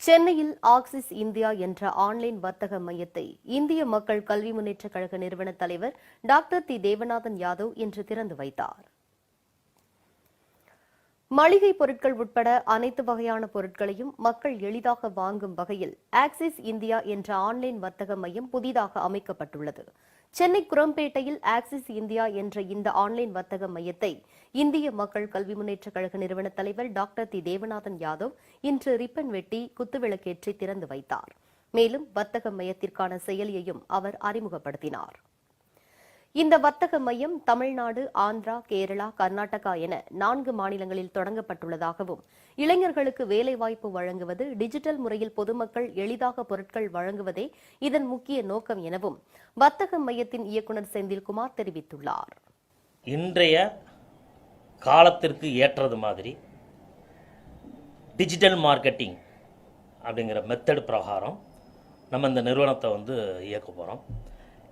சென்னையில் axis India என்ற online வர்த்தக மையத்தை இந்திய மக்கள் கல்வி முன்னேற்றக் கழக நிறுவன தலைவர் டாக்டர் தி தேவநாதன் யாதவ் இன்று திறந்து வைத்தார். மளிகை பொருட்கள் உட்பட அனைத்து வகையான பொருட்களையும் மக்கள் எளிதாக வாங்கும் வகையில் ஆக்சிஸ் இந்தியா என்ற ஆன்லைன் வர்த்தக மையம் புதிதாக அமைக்கப்பட்டுள்ளது. சென்னை குரம்பேட்டையில் ஆக்சிஸ் இந்தியா என்ற இந்த ஆன்லைன் வர்த்தக மையத்தை இந்திய மக்கள் கல்வி முன்னேற்றக் கழக நிறுவன தலைவர் டாக்டர் தி தேவநாதன் யாதவ் இன்று ரிப்பன் வெட்டி குத்துவிளக்கேற்றி திறந்து வைத்தார். மேலும் வர்த்தக மையத்திற்கான செயலியையும் அவர் அறிமுகப்படுத்தினார். இந்த வர்த்தக மையம் தமிழ்நாடு, ஆந்திரா, கேரளா, கர்நாடகா என 4 மாநிலங்களில் தொடங்கப்பட்டுள்ளதாகவும் இளைஞர்களுக்கு வேலைவாய்ப்பு வழங்குவது, டிஜிட்டல் முறையில் பொதுமக்கள் எளிதாக பொருட்கள் வழங்குவதே இதன் முக்கிய நோக்கம் எனவும் வர்த்தக மையத்தின் இயக்குநர் செந்தில்குமார் தெரிவித்துள்ளார். இன்றைய காலத்திற்கு ஏற்றது மாதிரி டிஜிட்டல் மார்க்கெட்டிங் அப்படிங்கிற மெத்தட் பிரகாரம் நம்ம இந்த நிறுவனத்தை இயக்க போகிறோம்.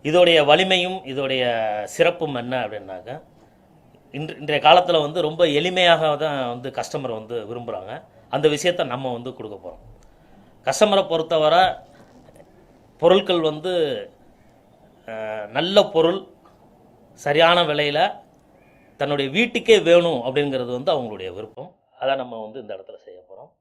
இதோடைய வலிமையும் இதோடைய சிறப்பும் என்ன அப்படின்னாக்க, இன்றைய காலத்தில் ரொம்ப எளிமையாக தான் கஸ்டமர் விரும்புகிறாங்க. அந்த விஷயத்தை நம்ம கொடுக்க போகிறோம். கஸ்டமரை பொறுத்தவரை பொருட்கள் நல்ல பொருள் சரியான விலையில் தன்னுடைய வீட்டுக்கே வேணும் அப்படிங்கிறது அவங்களுடைய விருப்பம். அதை நம்ம இந்த இடத்துல செய்ய போகிறோம்.